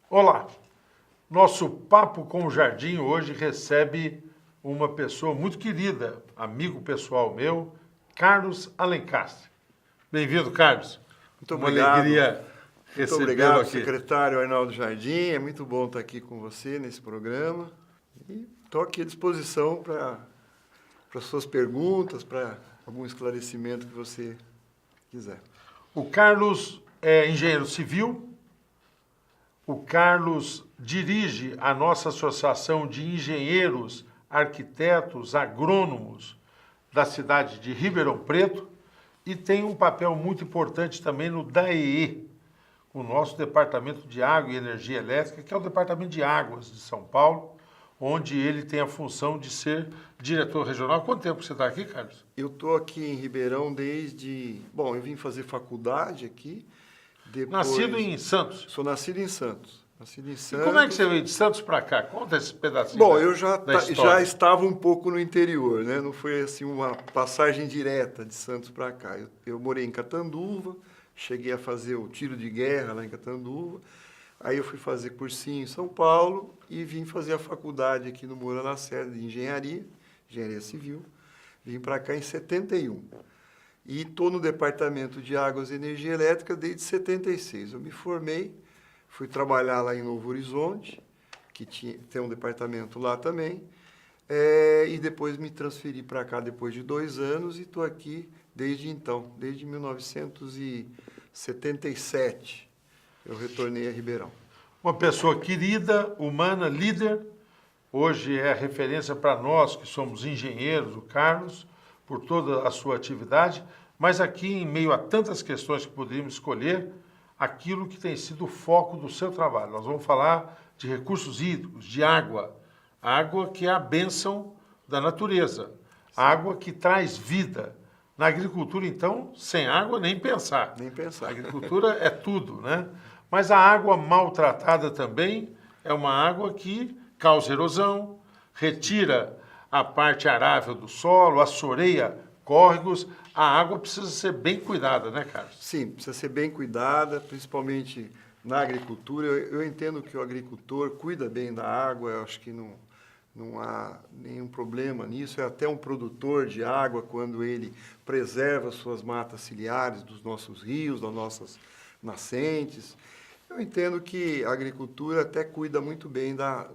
Olá, nosso Papo com o Jardim hoje recebe uma pessoa muito querida, amigo pessoal meu, Carlos Alencastre. Bem-vindo, Carlos. Muito Uma obrigado. alegria Muito recebê-lo obrigado, aqui. secretário Arnaldo Jardim. É muito bom estar aqui com você nesse programa. E estou aqui à disposição para suas perguntas, para algum esclarecimento que você quiser. O Carlos é engenheiro civil. O Carlos dirige a nossa Associação de Engenheiros, Arquitetos, Agrônomos da cidade de Ribeirão Preto e tem um papel muito importante também no DAEE, o nosso Departamento de Água e Energia Elétrica, que é o Departamento de Águas de São Paulo, onde ele tem a função de ser diretor regional. Quanto tempo você está aqui, Carlos? Eu estou aqui em Ribeirão desde... Bom, eu vim fazer faculdade aqui. Depois... Nascido em Santos. Sou nascido em Santos. Nascido em E Santos. como é que você veio de Santos para cá? Conta esse pedacinho. Bom, da, eu já, da já história. estava um pouco no interior, né? Não foi assim uma passagem direta de Santos para cá. Eu morei em Catanduva, cheguei a fazer o tiro de guerra lá em Catanduva. Aí eu fui fazer cursinho em São Paulo e vim fazer a faculdade aqui no Moura Lacerda de engenharia civil. Vim para cá em 71. E estou no Departamento de Águas e Energia Elétrica desde 76. Eu me formei, fui trabalhar lá em Novo Horizonte, que tem um departamento lá também, e depois me transferi para cá depois de 2 anos e estou aqui desde então, desde 1977. Eu retornei a Ribeirão. Uma pessoa querida, humana, líder. Hoje é referência para nós que somos engenheiros, o Carlos, por toda a sua atividade. Mas aqui, em meio a tantas questões que poderíamos escolher, aquilo que tem sido o foco do seu trabalho. Nós vamos falar de recursos hídricos, de água. Água que é a bênção da natureza. Água que traz vida. Na agricultura, então, sem água, nem pensar. Nem pensar. A agricultura é tudo, né? Mas a água maltratada também é uma água que causa erosão, retira a parte arável do solo, assoreia córregos. A água precisa ser bem cuidada, né, Carlos? Sim, precisa ser bem cuidada, principalmente na agricultura. Eu entendo que o agricultor cuida bem da água, eu acho que não há nenhum problema nisso. É até um produtor de água quando ele preserva suas matas ciliares dos nossos rios, das nossas nascentes. Eu entendo que a agricultura até cuida muito bem da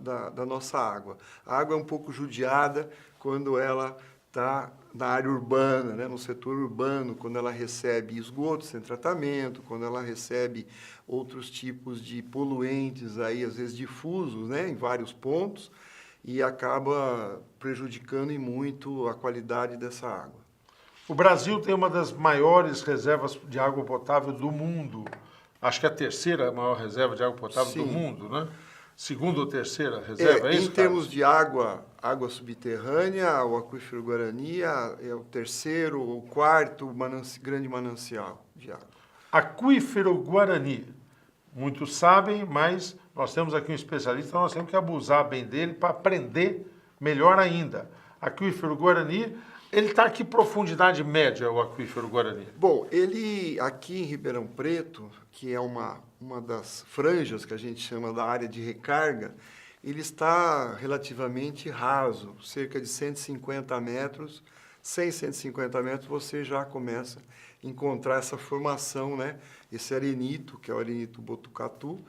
nossa água. A água é um pouco judiada quando ela está na área urbana, né, no setor urbano, quando ela recebe esgoto sem tratamento, quando ela recebe outros tipos de poluentes, aí, às vezes difusos, né, em vários pontos, e acaba prejudicando e muito a qualidade dessa água. O Brasil tem uma das maiores reservas de água potável do mundo. Acho que é a terceira maior reserva de água potável do mundo, né? Segunda ou terceira reserva, é isso, em termos Carlos? de água subterrânea, o aquífero Guarani é o terceiro ou quarto grande manancial de água. Aquífero Guarani. Muitos sabem, mas nós temos aqui um especialista, nós temos que abusar bem dele para aprender melhor ainda. Aquífero Guarani, ele está aqui profundidade média, o aquífero Guarani? Bom, ele aqui em Ribeirão Preto, que é uma das franjas que a gente chama da área de recarga, ele está relativamente raso, cerca de 150 metros. 150 metros você já começa a encontrar essa formação, né? Esse arenito, que é o arenito Botucatu,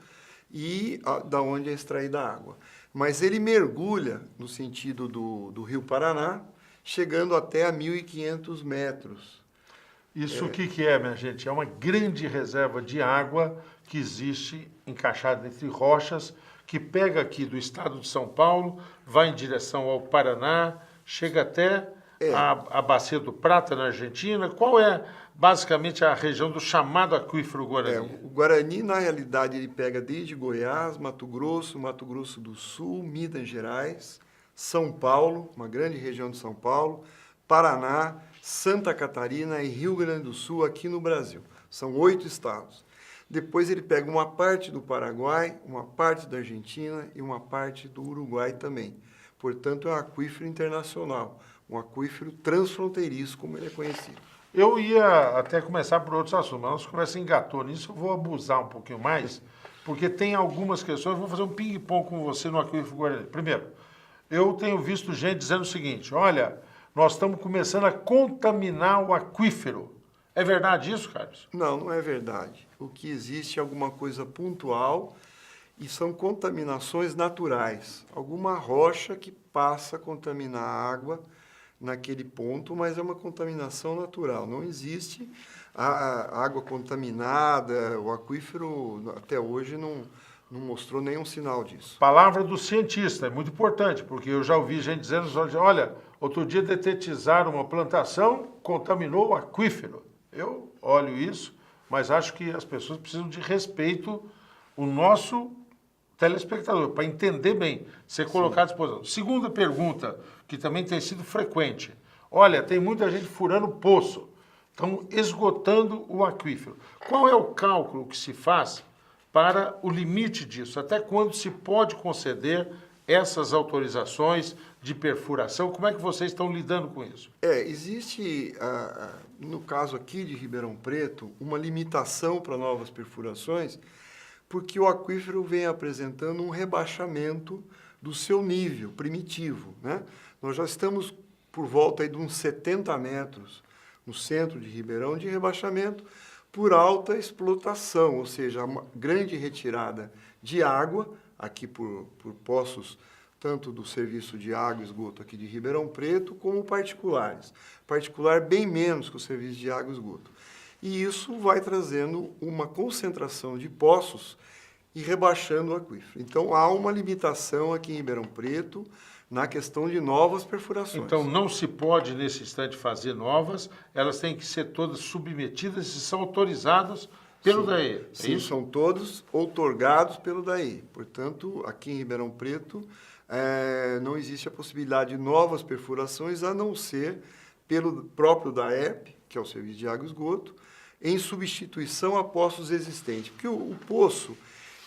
e da onde é extraída a água. Mas ele mergulha no sentido do Rio Paraná, chegando até a 1.500 metros. Isso o que é, minha gente? É uma grande reserva de água que existe encaixada entre rochas, que pega aqui do estado de São Paulo, vai em direção ao Paraná, chega até a Bacia do Prata, na Argentina. Qual é, basicamente, a região do chamado aquífero Guarani? O Guarani, na realidade, ele pega desde Goiás, Mato Grosso do Sul, Minas Gerais, São Paulo, uma grande região de São Paulo, Paraná, Santa Catarina e Rio Grande do Sul, aqui no Brasil. São 8 estados. Depois ele pega uma parte do Paraguai, uma parte da Argentina e uma parte do Uruguai também. Portanto, é um aquífero internacional, um aquífero transfronteiriço, como ele é conhecido. Eu ia até começar por outros assuntos, mas nossa conversa engatou nisso, eu vou abusar um pouquinho mais. porque tem algumas questões. Vou fazer um ping-pong com você no aquífero Guarani. Primeiro, eu tenho visto gente dizendo o seguinte: olha, nós estamos começando a contaminar o aquífero. É verdade isso, Carlos? Não, não é verdade. O que existe é alguma coisa pontual e são contaminações naturais. Alguma rocha que passa a contaminar a água naquele ponto, mas é uma contaminação natural. Não existe a água contaminada, o aquífero até hoje não mostrou nenhum sinal disso. Palavra do cientista, é muito importante, porque eu já ouvi gente dizendo, olha, outro dia detetizaram uma plantação, contaminou o aquífero. Eu olho isso, mas acho que as pessoas precisam de respeito o nosso telespectador, para entender bem, ser colocado à disposição. Segunda pergunta, que também tem sido frequente. Olha, tem muita gente furando poço, estão esgotando o aquífero. Qual é o cálculo que se faz para o limite disso? Até quando se pode conceder essas autorizações de perfuração? Como é que vocês estão lidando com isso? Existe, no caso aqui de Ribeirão Preto, uma limitação para novas perfurações, porque o aquífero vem apresentando um rebaixamento do seu nível primitivo, né? Nós já estamos por volta aí de uns 70 metros no centro de Ribeirão de rebaixamento por alta explotação, ou seja, uma grande retirada de água, aqui por poços tanto do serviço de água e esgoto aqui de Ribeirão Preto, como particulares. Particular bem menos que o serviço de água e esgoto. E isso vai trazendo uma concentração de poços e rebaixando o aquífero. Então, há uma limitação aqui em Ribeirão Preto na questão de novas perfurações. Então, não se pode, nesse instante, fazer novas, elas têm que ser todas submetidas e são autorizadas pelo DAE. Sim, são todos outorgados pelo DAE. Portanto, aqui em Ribeirão Preto, não existe a possibilidade de novas perfurações, a não ser pelo próprio DAERP, que é o Serviço de Água e Esgoto, em substituição a poços existentes. Porque o poço,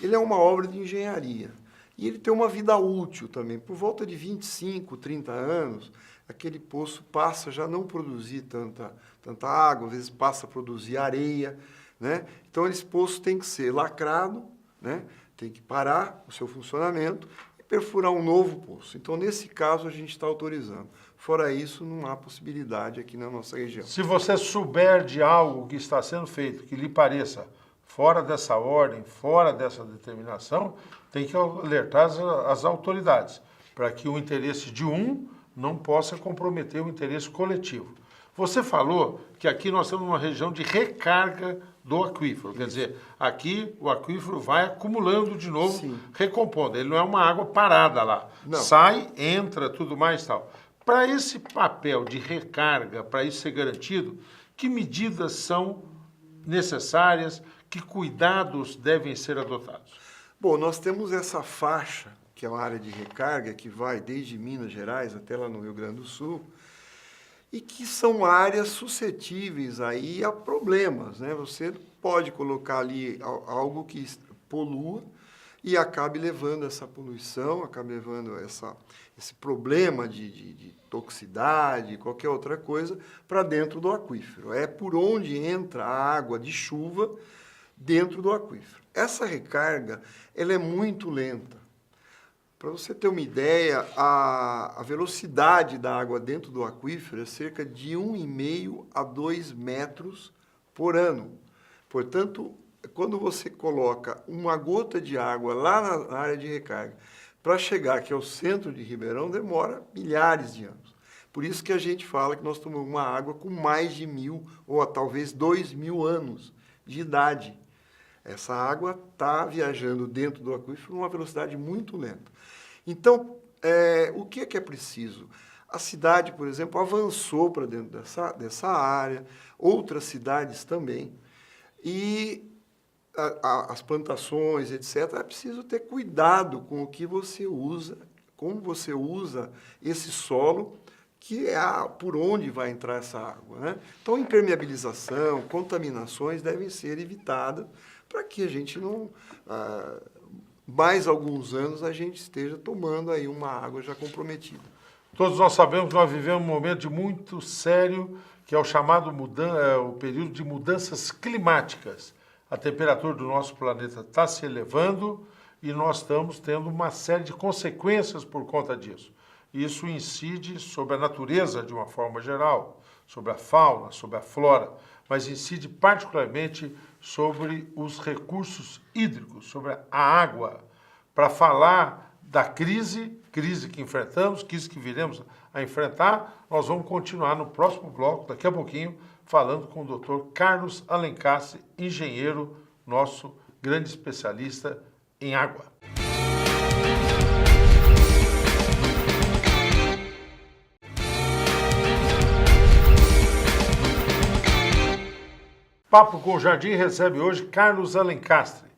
ele é uma obra de engenharia. E ele tem uma vida útil também. Por volta de 25, 30 anos, aquele poço passa já a não produzir tanta água, às vezes passa a produzir areia, né? Então, esse poço tem que ser lacrado, né? Tem que parar o seu funcionamento e perfurar um novo poço. Então, nesse caso, a gente está autorizando. Fora isso, não há possibilidade aqui na nossa região. Se você souber de algo que está sendo feito, que lhe pareça fora dessa ordem, fora dessa determinação, tem que alertar as autoridades, para que o interesse de um não possa comprometer o interesse coletivo. Você falou que aqui nós temos uma região de recarga do aquífero, quer dizer, aqui o aquífero vai acumulando de novo, Sim. recompondo. Ele não é uma água parada lá. Não. Sai, entra, tudo mais e tal. Para esse papel de recarga, para isso ser garantido, que medidas são necessárias, que cuidados devem ser adotados? Bom, nós temos essa faixa, que é uma área de recarga, que vai desde Minas Gerais até lá no Rio Grande do Sul, e que são áreas suscetíveis aí a problemas, né? Você pode colocar ali algo que polua e acabe levando essa poluição, acabe levando esse problema de toxicidade, qualquer outra coisa, para dentro do aquífero. É por onde entra a água de chuva dentro do aquífero. Essa recarga, ela é muito lenta. Para você ter uma ideia, a velocidade da água dentro do aquífero é cerca de 1,5 a 2 metros por ano. Portanto, quando você coloca uma gota de água lá na área de recarga, para chegar aqui ao centro de Ribeirão, demora milhares de anos. Por isso que a gente fala que nós tomamos uma água com mais de 1.000 ou talvez 2.000 anos de idade. Essa água está viajando dentro do aquífero numa velocidade muito lenta. Então, o que é preciso? A cidade, por exemplo, avançou para dentro dessa área, outras cidades também, e as plantações, etc., é preciso ter cuidado com o que você usa, como você usa esse solo, que é por onde vai entrar essa água, né? Então, impermeabilização, contaminações devem ser evitadas para que a gente não, mais alguns anos, a gente esteja tomando aí uma água já comprometida. Todos nós sabemos que nós vivemos um momento muito sério, que é o chamado o período de mudanças climáticas. A temperatura do nosso planeta está se elevando e nós estamos tendo uma série de consequências por conta disso. Isso incide sobre a natureza de uma forma geral, sobre a fauna, sobre a flora, mas incide particularmente sobre os recursos hídricos, sobre a água. Para falar da crise que enfrentamos, crise que viremos a enfrentar, nós vamos continuar no próximo bloco, daqui a pouquinho, falando com o Dr. Carlos Alencastre, engenheiro, nosso grande especialista em água. Papo com o Jardim recebe hoje Carlos Alencastre,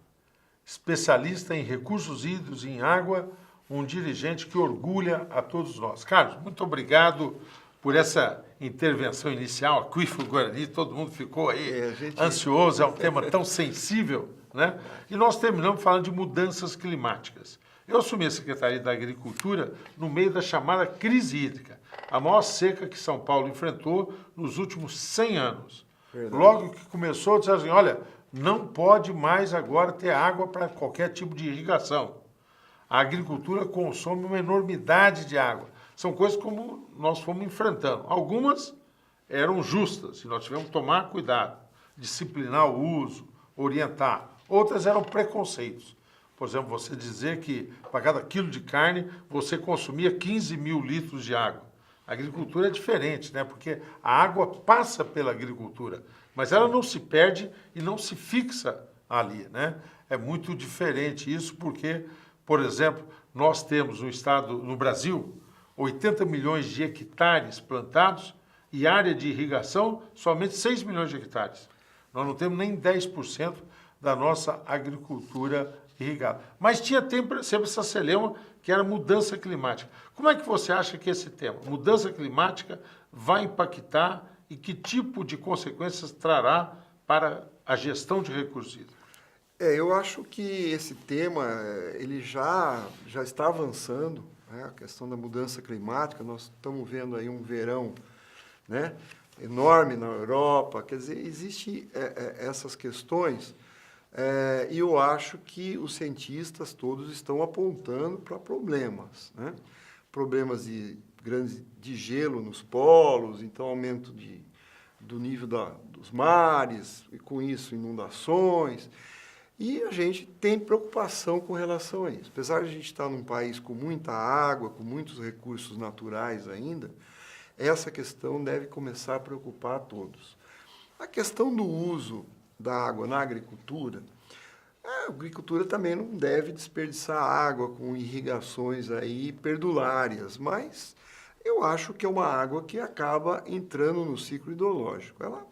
especialista em recursos hídricos e em água, um dirigente que orgulha a todos nós. Carlos, muito obrigado por essa intervenção inicial, Aquífero Guarani, todo mundo ficou aí ansioso, é um tema tão sensível, né? E nós terminamos falando de mudanças climáticas. Eu assumi a Secretaria da Agricultura no meio da chamada crise hídrica, a maior seca que São Paulo enfrentou nos últimos 100 anos. Verdade. Logo que começou, disse assim, olha, não pode mais agora ter água para qualquer tipo de irrigação. A agricultura consome uma enormidade de água. São coisas como nós fomos enfrentando. Algumas eram justas, e nós tivemos que tomar cuidado, disciplinar o uso, orientar. Outras eram preconceitos. Por exemplo, você dizer que para cada quilo de carne você consumia 15 mil litros de água. A agricultura é diferente, né? Porque a água passa pela agricultura, mas ela não se perde e não se fixa ali, né? É muito diferente isso porque, por exemplo, nós temos no Brasil, 80 milhões de hectares plantados e área de irrigação somente 6 milhões de hectares. Nós não temos nem 10% da nossa agricultura irrigada. Mas tinha sempre essa celeuma que era mudança climática. Como é que você acha que esse tema, mudança climática, vai impactar e que tipo de consequências trará para a gestão de recursos hídricos? Eu acho que esse tema ele já está avançando, né? A questão da mudança climática, nós estamos vendo aí um verão, né, enorme na Europa, quer dizer, existem essas questões e eu acho que os cientistas todos estão apontando para problemas, né? Problemas de gelo nos polos, então aumento do nível dos mares, e com isso inundações. E a gente tem preocupação com relação a isso. Apesar de a gente estar num país com muita água, com muitos recursos naturais ainda, essa questão deve começar a preocupar a todos. A questão do uso da água na agricultura, a agricultura também não deve desperdiçar água com irrigações aí perdulárias, mas eu acho que é uma água que acaba entrando no ciclo hidrológico. Ela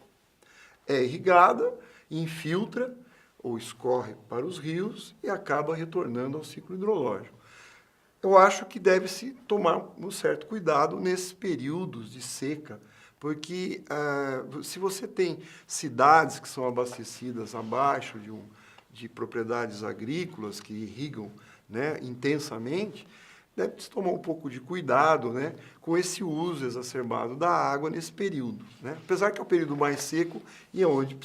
é irrigada, infiltra, ou escorre para os rios e acaba retornando ao ciclo hidrológico. Eu acho que deve-se tomar um certo cuidado nesses períodos de seca, porque se você tem cidades que são abastecidas abaixo de propriedades agrícolas que irrigam, né, intensamente, deve-se tomar um pouco de cuidado, né, com esse uso exacerbado da água nesse período, né? Apesar que é o período mais seco e é onde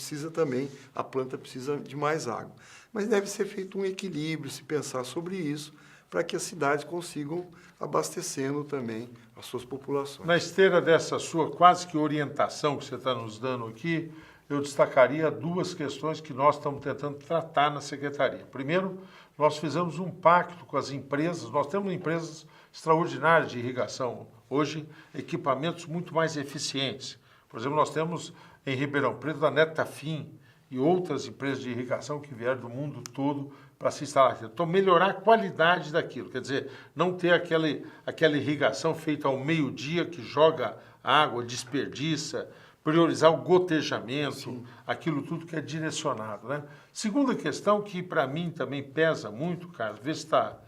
a planta precisa de mais água. Mas deve ser feito um equilíbrio, se pensar sobre isso, para que as cidades consigam abastecendo também as suas populações. Na esteira dessa sua quase que orientação que você está nos dando aqui, eu destacaria duas questões que nós estamos tentando tratar na Secretaria. Primeiro, nós fizemos um pacto com as empresas, nós temos empresas extraordinárias de irrigação, hoje equipamentos muito mais eficientes. Por exemplo, nós temos em Ribeirão Preto a Netafim e outras empresas de irrigação que vieram do mundo todo para se instalar aqui. Então, melhorar a qualidade daquilo, quer dizer, não ter aquela irrigação feita ao meio-dia que joga água, desperdiça, priorizar o gotejamento, sim, aquilo tudo que é direcionado, né? Segunda questão que para mim também pesa muito, Carlos, vê se está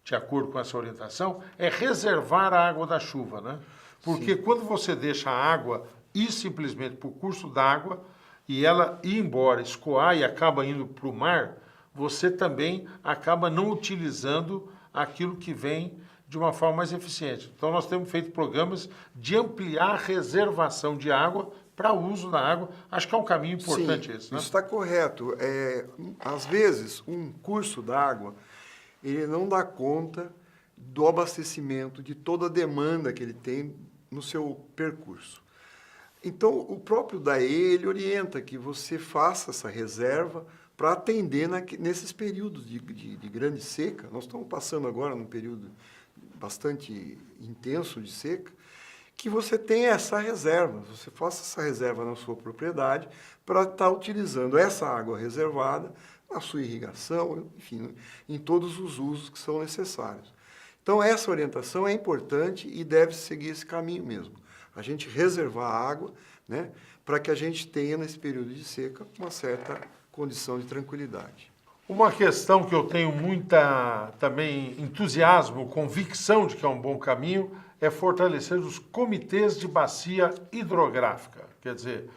de acordo com essa orientação, é reservar a água da chuva, né? Porque sim, quando você deixa a água ir simplesmente para o curso d'água e ela ir embora, escoar e acaba indo para o mar, você também acaba não utilizando aquilo que vem de uma forma mais eficiente. Então, nós temos feito programas de ampliar a reservação de água para uso na água. Acho que é um caminho importante Sim, esse, né? isso está correto. Às vezes, um curso d'água, ele não dá conta do abastecimento de toda a demanda que ele tem no seu percurso. Então, o próprio DAE, ele orienta que você faça essa reserva para atender nesses períodos de grande seca. Nós estamos passando agora num período bastante intenso de seca, que você tenha essa reserva, você faça essa reserva na sua propriedade para estar utilizando essa água reservada na sua irrigação, enfim, em todos os usos que são necessários. Então, essa orientação é importante e deve seguir esse caminho mesmo. A gente reservar a água, né, para que a gente tenha, nesse período de seca, uma certa condição de tranquilidade. Uma questão que eu tenho muita também entusiasmo, convicção de que é um bom caminho, é fortalecer os comitês de bacia hidrográfica. Quer dizer,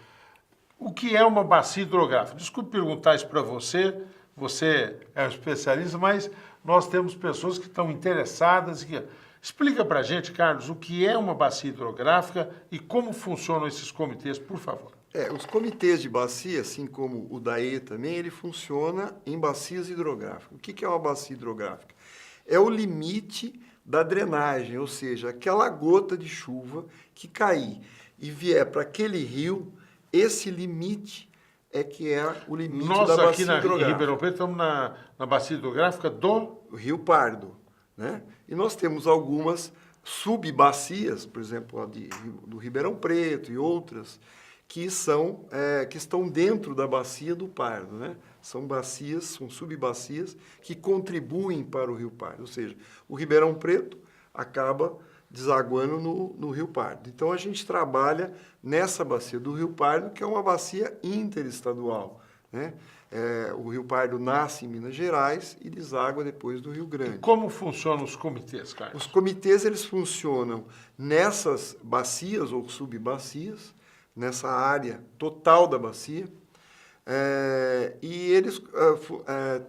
o que é uma bacia hidrográfica? Desculpe perguntar isso para você, você é um especialista, mas nós temos pessoas que estão interessadas. Explica para a gente, Carlos, o que é uma bacia hidrográfica e como funcionam esses comitês, por favor. Os comitês de bacia, assim como o DAE também, ele funciona em bacias hidrográficas. O que é uma bacia hidrográfica? É o limite da drenagem, ou seja, aquela gota de chuva que cair e vier para aquele rio, esse limite é que é o limite da bacia hidrográfica. Nós aqui em Ribeirão Preto estamos na bacia hidrográfica do Rio Pardo, né? E nós temos algumas subbacias, por exemplo, a do Ribeirão Preto e outras, que estão dentro da bacia do Pardo, né? São bacias, são subbacias que contribuem para o Rio Pardo, ou seja, o Ribeirão Preto acaba desaguando no Rio Pardo. Então, a gente trabalha nessa bacia do Rio Pardo, que é uma bacia interestadual, né? O Rio Pardo nasce em Minas Gerais e deságua depois do Rio Grande. E como funcionam os comitês, Carlos? Os comitês, eles funcionam nessas bacias ou subbacias, nessa área total da bacia, e eles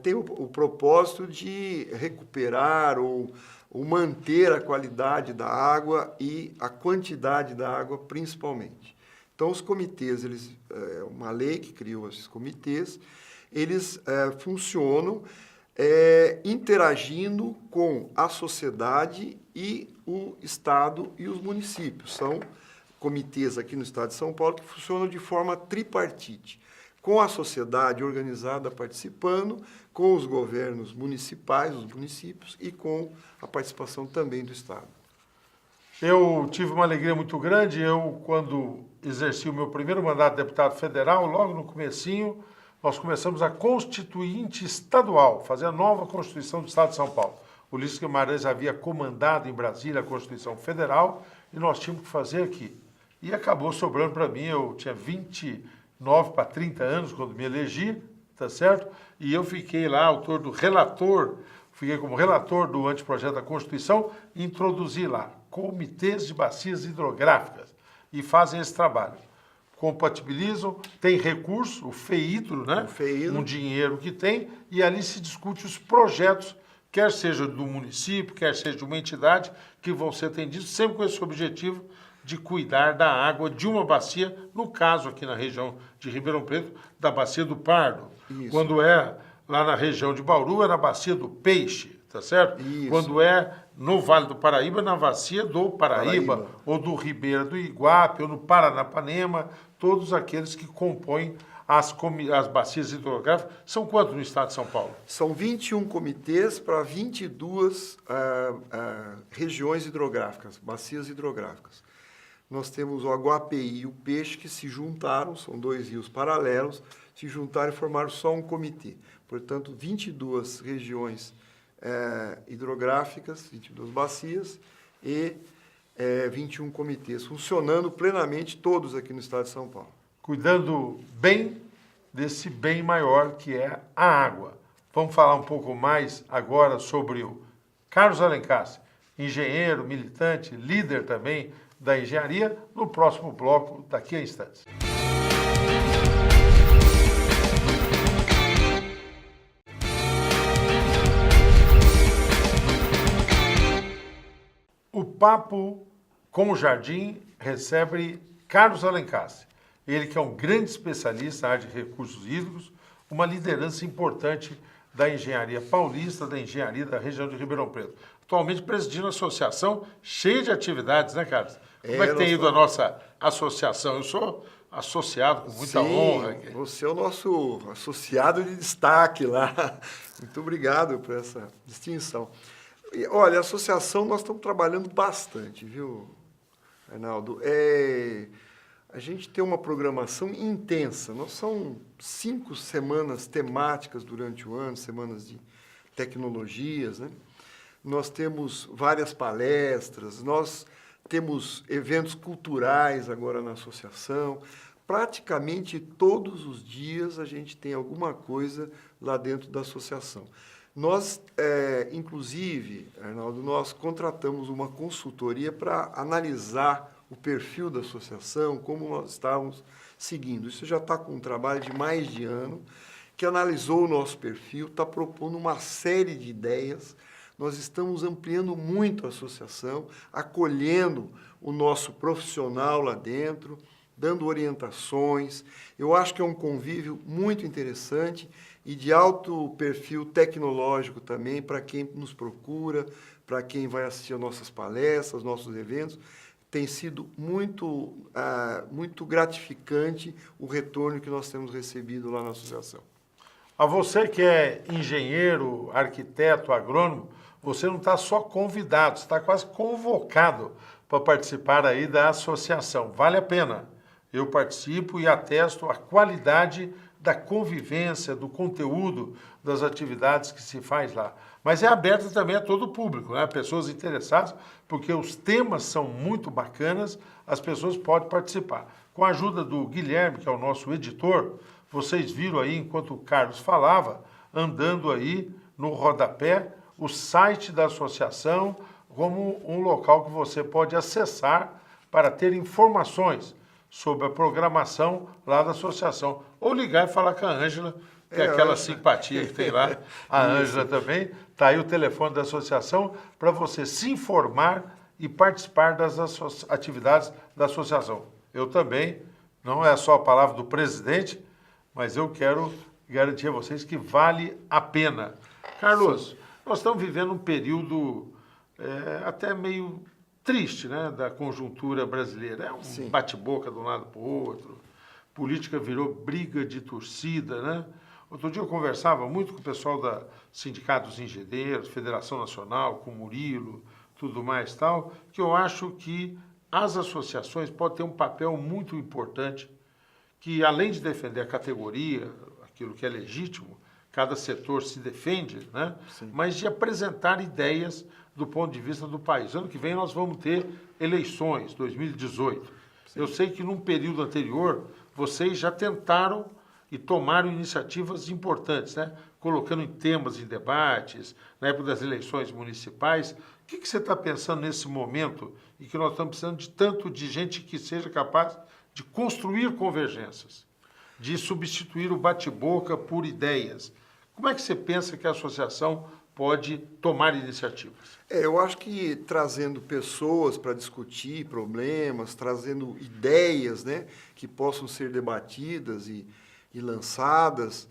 têm o propósito de recuperar ou manter a qualidade da água e a quantidade da água, principalmente. Então, os comitês, uma lei que criou esses comitês, eles funcionam interagindo com a sociedade e o Estado e os municípios. São comitês aqui no Estado de São Paulo que funcionam de forma tripartite, com a sociedade organizada participando, com os governos municipais, os municípios, e com a participação também do Estado. Eu tive uma alegria muito grande. Quando exerci o meu primeiro mandato de deputado federal, logo no comecinho, nós começamos a Constituinte Estadual, fazer a nova Constituição do Estado de São Paulo. O Ulisses Guimarães havia comandado em Brasília a Constituição Federal e nós tínhamos que fazer aqui. E acabou sobrando para mim. Eu tinha 29 para 30 anos quando me elegi, tá certo? E eu fiquei lá, autor do relator, fiquei como relator do anteprojeto da Constituição, e introduzi lá comitês de bacias hidrográficas e fazem esse trabalho. Compatibilizam, tem recurso, o FEHIDRO, né? Um dinheiro que tem, e ali se discute os projetos, quer seja do município, quer seja de uma entidade, que vão ser atendidos, sempre com esse objetivo de cuidar da água de uma bacia, no caso aqui na região de Ribeirão Preto, da bacia do Pardo. Isso. Quando é lá na região de Bauru, é na bacia do Peixe, tá certo? Isso. Quando é no Vale do Paraíba, na bacia do Paraíba, ou do Ribeira do Iguape, ou no Paranapanema, todos aqueles que compõem as bacias hidrográficas. São quantos no estado de São Paulo? São 21 comitês para 22 regiões hidrográficas, bacias hidrográficas. Nós temos o Aguapeí e o Peixe que se juntaram, são dois rios paralelos, se juntaram e formaram só um comitê. Portanto, 22 regiões hidrográficas, 22 bacias e 21 comitês, funcionando plenamente todos aqui no estado de São Paulo. Cuidando bem desse bem maior que é a água. Vamos falar um pouco mais agora sobre o Carlos Alencastre, engenheiro, militante, líder também da engenharia, no próximo bloco, daqui a instantes. O Papo com o Jardim recebe Carlos Alencastre. ele que é um grande especialista na área de recursos hídricos, uma liderança importante da engenharia paulista, da engenharia da região de Ribeirão Preto. Atualmente presidindo a associação cheia de atividades, né, Carlos? Como é que tem ido a nossa associação? Eu sou associado com muita honra. Você é o nosso associado de destaque lá. Muito obrigado por essa distinção. E, olha, a associação nós estamos trabalhando bastante, viu, Arnaldo? A gente tem uma programação intensa. São 5 semanas temáticas durante o ano, semanas de tecnologias, né? Nós temos várias palestras, nós temos eventos culturais agora na associação. Praticamente todos os dias a gente tem alguma coisa lá dentro da associação. Nós, inclusive, Arnaldo, nós contratamos uma consultoria para analisar o perfil da associação, como nós estávamos seguindo. Isso já está com um trabalho de mais de ano, que analisou o nosso perfil, está propondo uma série de ideias. Nós estamos ampliando muito a associação, acolhendo o nosso profissional lá dentro, dando orientações. Eu acho que é um convívio muito interessante e de alto perfil tecnológico também para quem nos procura, para quem vai assistir às nossas palestras, nossos eventos. Tem sido muito gratificante o retorno que nós temos recebido lá na associação. A você que é engenheiro, arquiteto, agrônomo, você não está só convidado, você está quase convocado para participar aí da associação. Vale a pena. Eu participo e atesto a qualidade da convivência, do conteúdo, das atividades que se faz lá. Mas é aberto também a todo o público, né? Pessoas interessadas, porque os temas são muito bacanas, as pessoas podem participar. Com a ajuda do Guilherme, que é o nosso editor, vocês viram aí, enquanto o Carlos falava, andando aí no rodapé, o site da associação como um local que você pode acessar para ter informações sobre a programação lá da associação. Ou ligar e falar com a Ângela, que é aquela simpatia que tem lá. A Ângela também. Está aí o telefone da associação para você se informar e participar das atividades da associação. Eu também, não é só a palavra do presidente, mas eu quero garantir a vocês que vale a pena. Carlos, nós estamos vivendo um período até meio triste, né, da conjuntura brasileira. É um bate-boca de um lado para o outro. Política virou briga de torcida, né? Outro dia eu conversava muito com o pessoal da Sindicato dos Engenheiros, Federação Nacional, com o Murilo, tudo mais tal, que eu acho que as associações podem ter um papel muito importante, que além de defender a categoria, aquilo que é legítimo, cada setor se defende, né? Mas de apresentar ideias do ponto de vista do país. Ano que vem nós vamos ter eleições, 2018. Eu sei que num período anterior vocês já tentaram e tomaram iniciativas importantes, né? Colocando em temas em debates, na época das eleições municipais. O que você está pensando nesse momento em que nós estamos precisando de tanto de gente que seja capaz de construir convergências, de substituir o bate-boca por ideias? Como é que você pensa que a associação pode tomar iniciativas? Eu acho que trazendo pessoas para discutir problemas, trazendo ideias, né, que possam ser debatidas e lançadas,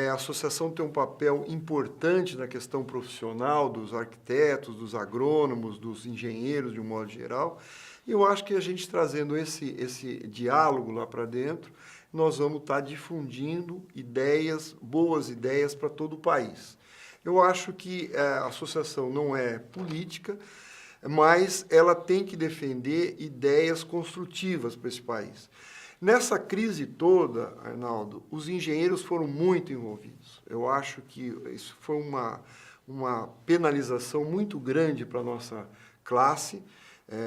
a associação tem um papel importante na questão profissional dos arquitetos, dos agrônomos, dos engenheiros, de um modo geral. E eu acho que a gente trazendo esse diálogo lá para dentro, nós vamos estar difundindo ideias, boas ideias para todo o país. Eu acho que a associação não é política, mas ela tem que defender ideias construtivas para esse país. Nessa crise toda, Arnaldo, os engenheiros foram muito envolvidos. Eu acho que isso foi uma penalização muito grande para a nossa classe,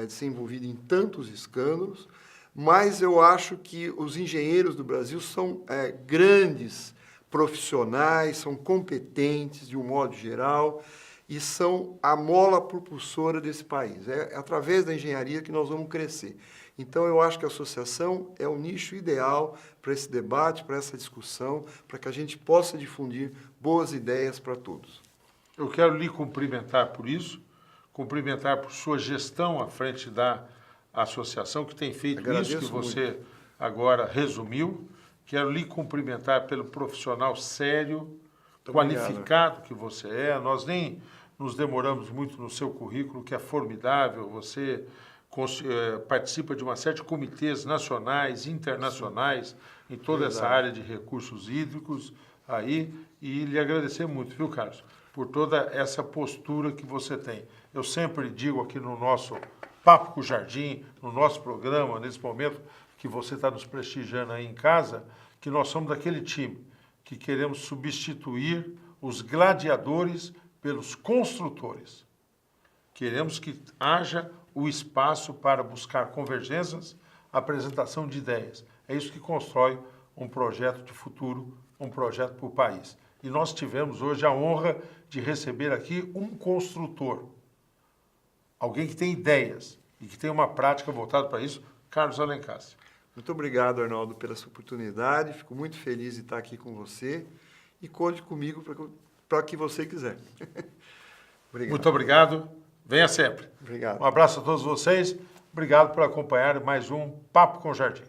de ser envolvida em tantos escândalos, mas eu acho que os engenheiros do Brasil são grandes profissionais, são competentes de um modo geral e são a mola propulsora desse país. É através da engenharia que nós vamos crescer. Então, eu acho que a associação é o nicho ideal para esse debate, para essa discussão, para que a gente possa difundir boas ideias para todos. Eu quero lhe cumprimentar por isso, cumprimentar por sua gestão à frente da associação, que tem feito isso que você agora resumiu. Quero lhe cumprimentar pelo profissional sério, Muito qualificado que você é. Nós nem nos demoramos muito no seu currículo, que é formidável. Você participa de uma série de comitês nacionais, internacionais, em toda essa área de recursos hídricos aí. E lhe agradecer muito, viu, Carlos, por toda essa postura que você tem. Eu sempre digo aqui no nosso Papo com o Jardim, no nosso programa, nesse momento que você está nos prestigiando aí em casa, que nós somos daquele time que queremos substituir os gladiadores pelos construtores. Queremos que haja o espaço para buscar convergências, apresentação de ideias. É isso que constrói um projeto de futuro, um projeto para o país. E nós tivemos hoje a honra de receber aqui um construtor, alguém que tem ideias e que tem uma prática voltada para isso, Carlos Alencastre. Muito obrigado, Arnaldo, pela essa oportunidade. Fico muito feliz de estar aqui com você e conte comigo para o que você quiser. Obrigado. Muito obrigado. Venha sempre. Obrigado. Um abraço a todos vocês. Obrigado por acompanhar mais um Papo com o Jardim.